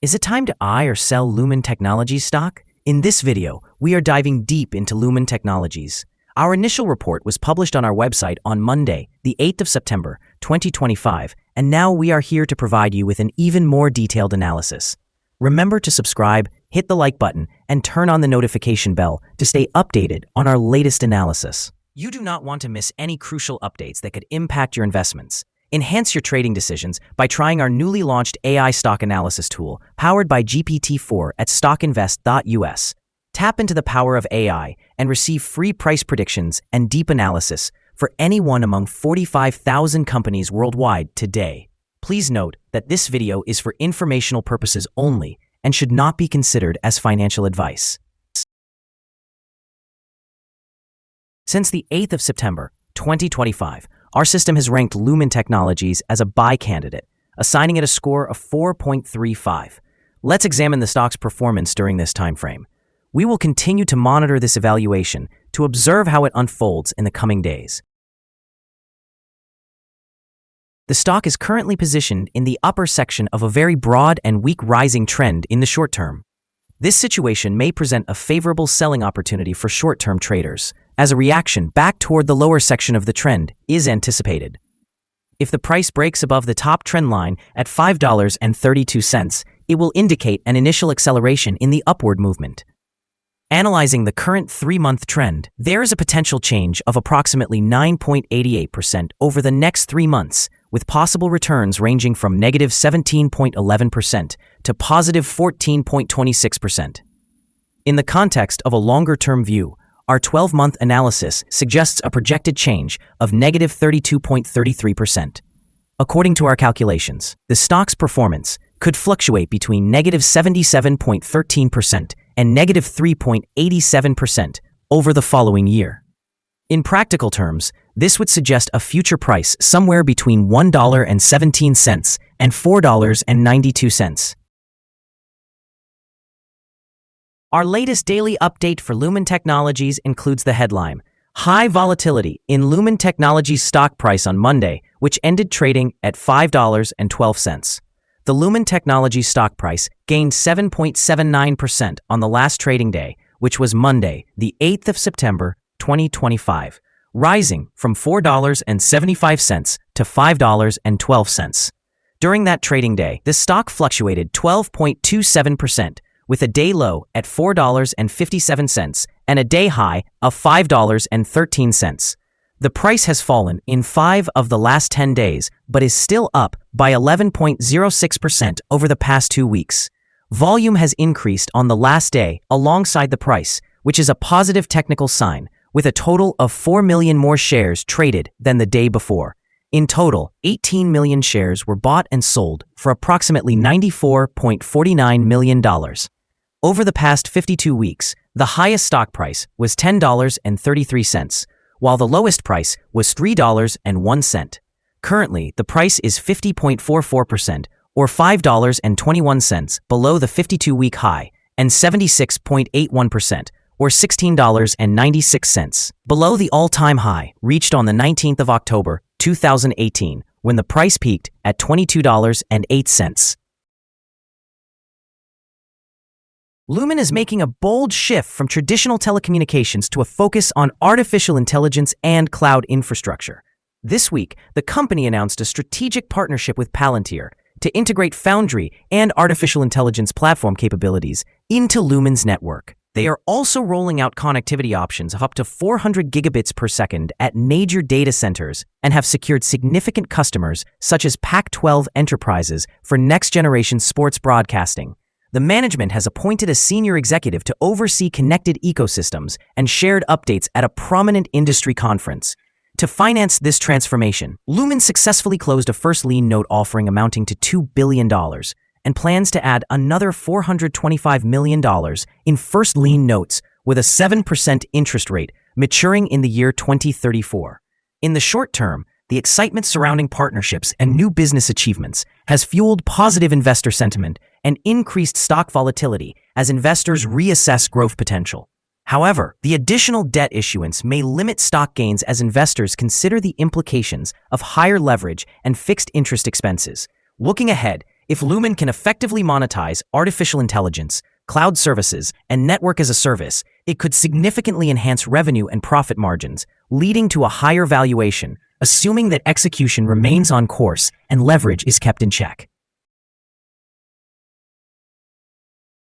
Is it time to buy or sell Lumen Technologies stock? In this video, we are diving deep into Lumen Technologies. Our initial report was published on our website on Monday, the 8th of September, 2025, and now we are here to provide you with an even more detailed analysis. Remember to subscribe, hit the like button, and turn on the notification bell to stay updated on our latest analysis. You do not want to miss any crucial updates that could impact your investments. Enhance your trading decisions by trying our newly launched AI stock analysis tool powered by GPT-4 at StockInvest.us. Tap into the power of AI and receive free price predictions and deep analysis for any one among 45,000 companies worldwide today. Please note that this video is for informational purposes only and should not be considered as financial advice. Since the 8th of September, 2025, our system has ranked Lumen Technologies as a buy candidate, assigning it a score of 4.35. Let's examine the stock's performance during this time frame. We will continue to monitor this evaluation to observe how it unfolds in the coming days. The stock is currently positioned in the upper section of a very broad and weak rising trend in the short term. This situation may present a favorable selling opportunity for short-term traders, as a reaction back toward the lower section of the trend is anticipated. If the price breaks above the top trend line at $5.32, it will indicate an initial acceleration in the upward movement. Analyzing the current 3-month trend, there is a potential change of approximately 9.88% over the next 3 months, with possible returns ranging from negative 17.11% to positive 14.26%. In the context of a longer-term view, our 12-month analysis suggests a projected change of negative 32.33%. According to our calculations, the stock's performance could fluctuate between negative 77.13% and negative 3.87% over the following year. In practical terms, this would suggest a future price somewhere between $1.17 and $4.92. Our latest daily update for Lumen Technologies includes the headline, High Volatility in Lumen Technologies Stock Price on Monday, which ended trading at $5.12. The Lumen Technologies stock price gained 7.79% on the last trading day, which was Monday, the 8th of September, 2025, rising from $4.75 to $5.12. During that trading day, the stock fluctuated 12.27%, with a day low at $4.57 and a day high of $5.13. The price has fallen in 5 of the last 10 days, but is still up by 11.06% over the past 2 weeks. Volume has increased on the last day alongside the price, which is a positive technical sign, with a total of 4 million more shares traded than the day before. In total, 18 million shares were bought and sold for approximately $94.49 million. Over the past 52 weeks, the highest stock price was $10.33, while the lowest price was $3.01. Currently, the price is 50.44% or $5.21 below the 52-week high and 76.81% or $16.96 below the all-time high reached on the 19th of October, 2018, when the price peaked at $22.08. Lumen is making a bold shift from traditional telecommunications to a focus on artificial intelligence and cloud infrastructure. This week, the company announced a strategic partnership with Palantir to integrate Foundry and artificial intelligence platform capabilities into Lumen's network. They are also rolling out connectivity options of up to 400 gigabits per second at major data centers and have secured significant customers such as Pac-12 Enterprises for next-generation sports broadcasting. The management has appointed a senior executive to oversee connected ecosystems and shared updates at a prominent industry conference. To finance this transformation, Lumen successfully closed a first lien note offering amounting to $2 billion and plans to add another $425 million in first lien notes with a 7% interest rate maturing in the year 2034. In the short term, the excitement surrounding partnerships and new business achievements has fueled positive investor sentiment and increased stock volatility as investors reassess growth potential. However, the additional debt issuance may limit stock gains as investors consider the implications of higher leverage and fixed interest expenses. Looking ahead, If Lumen can effectively monetize artificial intelligence, cloud services, and network as a service, it could significantly enhance revenue and profit margins, leading to a higher valuation, assuming that execution remains on course and leverage is kept in check.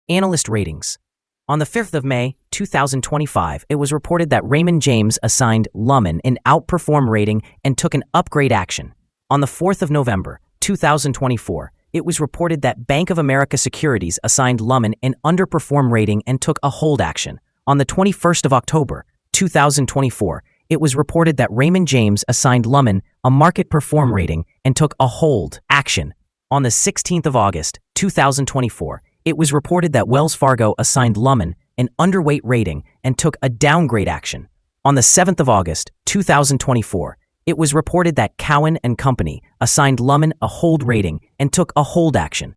Analyst ratings. On the 5th of May, 2025, it was reported that Raymond James assigned LUMN an outperform rating and took an upgrade action. On the 4th of November, 2024, it was reported that Bank of America Securities assigned LUMN an underperform rating and took a hold action. On the 21st of October, 2024, it was reported that Raymond James assigned LUMN a market perform rating and took a hold action. On the 16th of August, 2024, it was reported that Wells Fargo assigned LUMN an underweight rating and took a downgrade action. On the 7th of August, 2024, it was reported that Cowen and Company assigned LUMN a hold rating and took a hold action.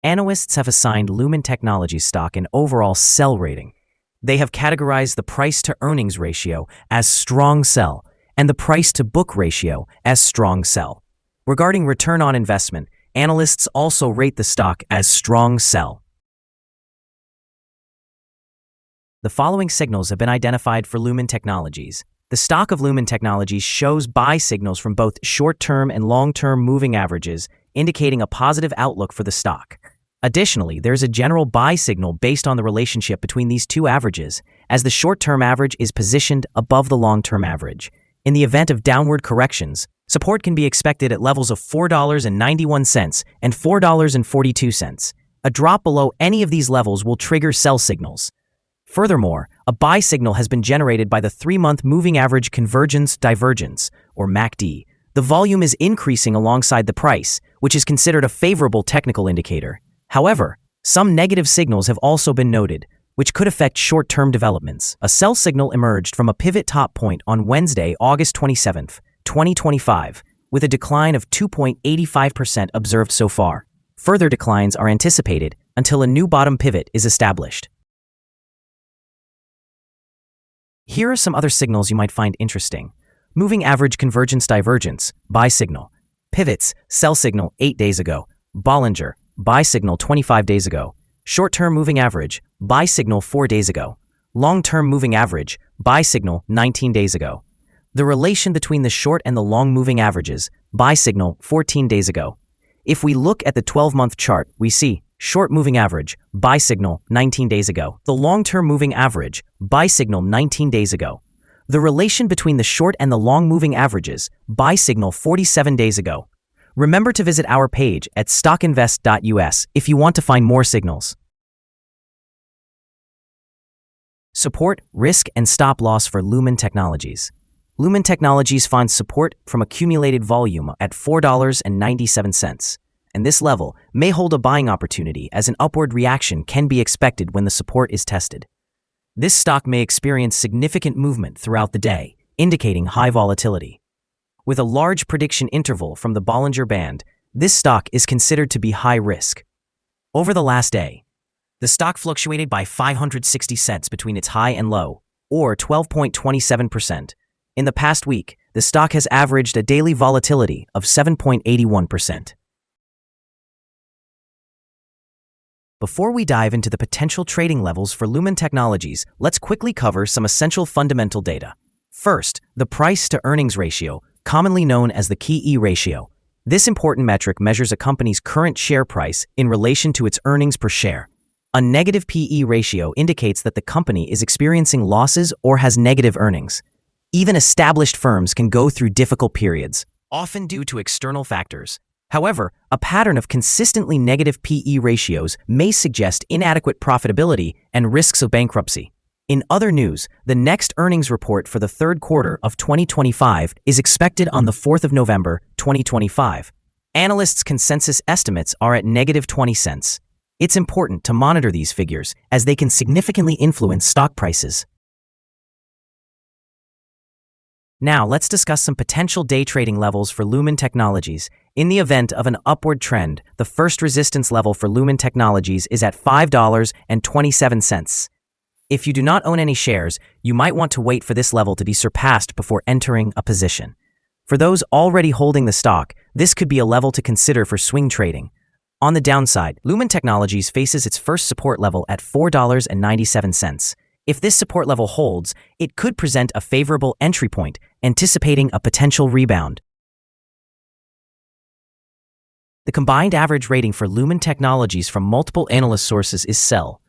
Analysts have assigned Lumen Technologies stock an overall sell rating. They have categorized the price-to-earnings ratio as strong sell and the price-to-book ratio as strong sell. Regarding return on investment, analysts also rate the stock as strong sell. The following signals have been identified for Lumen Technologies. The stock of Lumen Technologies shows buy signals from both short-term and long-term moving averages, indicating a positive outlook for the stock. Additionally, there's a general buy signal based on the relationship between these two averages, as the short-term average is positioned above the long-term average. In the event of downward corrections, support can be expected at levels of $4.91 and $4.42. A drop below any of these levels will trigger sell signals. Furthermore, a buy signal has been generated by the 3-month moving average convergence divergence, or MACD. The volume is increasing alongside the price, which is considered a favorable technical indicator. However, some negative signals have also been noted, which could affect short-term developments. A sell signal emerged from a pivot top point on Wednesday, August 27, 2025, with a decline of 2.85% observed so far. Further declines are anticipated until a new bottom pivot is established. Here are some other signals you might find interesting. Moving average convergence divergence, buy signal. Pivots, sell signal 8 days ago. Bollinger, buy signal 25 days ago. Short-term moving average, buy signal 4 days ago. Long-term moving average, buy signal 19 days ago. The relation between the short and the long moving averages, buy signal 14 days ago. If we look at the 12-month chart, we see short moving average, buy signal 19 days ago. The long-term moving average, buy signal 19 days ago. The relation between the short and the long moving averages, buy signal 47 days ago. Remember to visit our page at StockInvest.us if you want to find more signals. Support, risk, and stop loss for Lumen Technologies. Lumen Technologies finds support from accumulated volume at $4.97, and this level may hold a buying opportunity as an upward reaction can be expected when the support is tested. This stock may experience significant movement throughout the day, indicating high volatility. With a large prediction interval from the Bollinger Band, this stock is considered to be high risk. Over the last day, the stock fluctuated by 560 cents between its high and low, or 12.27%. In the past week, the stock has averaged a daily volatility of 7.81%. Before we dive into the potential trading levels for Lumen Technologies, let's quickly cover some essential fundamental data. First, the price-to-earnings ratio, commonly known as the K/E ratio. This important metric measures a company's current share price in relation to its earnings per share. A negative P/E ratio indicates that the company is experiencing losses or has negative earnings. Even established firms can go through difficult periods, often due to external factors. However, a pattern of consistently negative P/E ratios may suggest inadequate profitability and risks of bankruptcy. In other news, the next earnings report for the third quarter of 2025 is expected on the 4th of November, 2025. Analysts' consensus estimates are at negative 20 cents. It's important to monitor these figures as they can significantly influence stock prices. Now, let's discuss some potential day trading levels for Lumen Technologies. In the event of an upward trend, the first resistance level for Lumen Technologies is at $5.27. If you do not own any shares, you might want to wait for this level to be surpassed before entering a position. For those already holding the stock, this could be a level to consider for swing trading. On the downside, Lumen Technologies faces its first support level at $4.97. If this support level holds, it could present a favorable entry point, anticipating a potential rebound. The combined average rating for Lumen Technologies from multiple analyst sources is sell.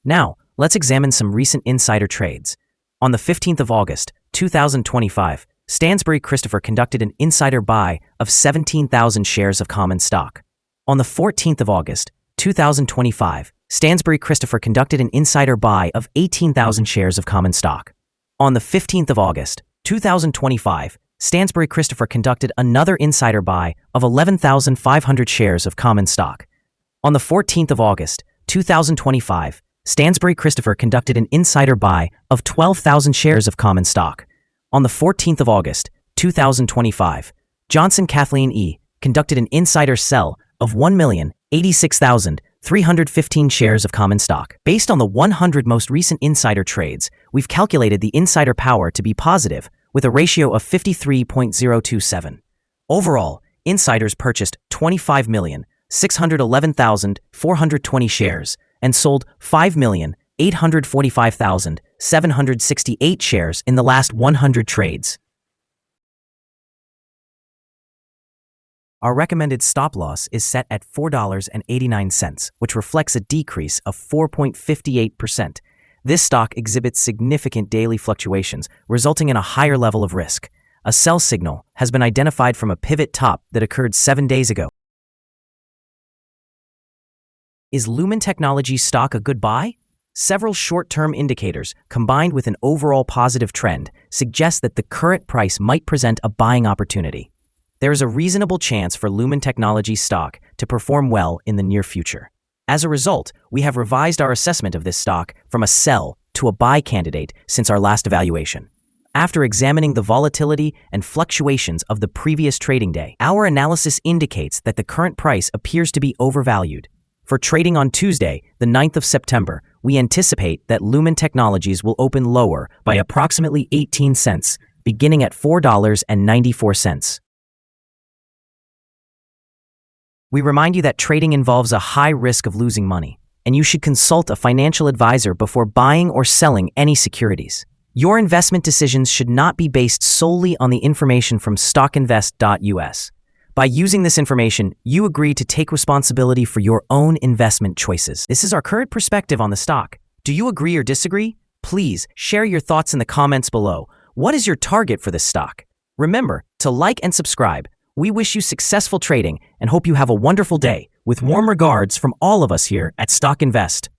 Now, let's examine some recent insider trades. On the 15th of August, 2025, Stansbury Christopher conducted an insider buy of 17,000 shares of common stock. On the 14th of August, 2025, Stansbury Christopher conducted an insider buy of 18,000 shares of common stock. On the 15th of August, 2025, Stansbury Christopher conducted another insider buy of 11,500 shares of common stock. On the 14th of August, 2025, Stansbury Christopher conducted an insider buy of 12,000 shares of common stock. On the 14th of August, 2025, Johnson Kathleen E. conducted an insider sell of 1,086,315 shares of common stock. Based on the 100 most recent insider trades, we've calculated the insider power to be positive, with a ratio of 53.027. Overall, insiders purchased 25,611,420 shares and sold 5,845,768 shares in the last 100 trades. Our recommended stop loss is set at $4.89, which reflects a decrease of 4.58%. This stock exhibits significant daily fluctuations, resulting in a higher level of risk. A sell signal has been identified from a pivot top that occurred 7 days ago. Is Lumen Technologies stock a good buy? Several short-term indicators, combined with an overall positive trend, suggest that the current price might present a buying opportunity. There is a reasonable chance for Lumen Technologies stock to perform well in the near future. As a result, we have revised our assessment of this stock from a sell to a buy candidate since our last evaluation. After examining the volatility and fluctuations of the previous trading day, our analysis indicates that the current price appears to be overvalued. For trading on Tuesday, the 9th of September, we anticipate that Lumen Technologies will open lower by approximately 18 cents, beginning at $4.94. We remind you that trading involves a high risk of losing money, and you should consult a financial advisor before buying or selling any securities. Your investment decisions should not be based solely on the information from StockInvest.us. By using this information, you agree to take responsibility for your own investment choices. This is our current perspective on the stock. Do you agree or disagree? Please share your thoughts in the comments below. What is your target for this stock? Remember to like and subscribe. We wish you successful trading and hope you have a wonderful day. With warm regards from all of us here at Stock Invest.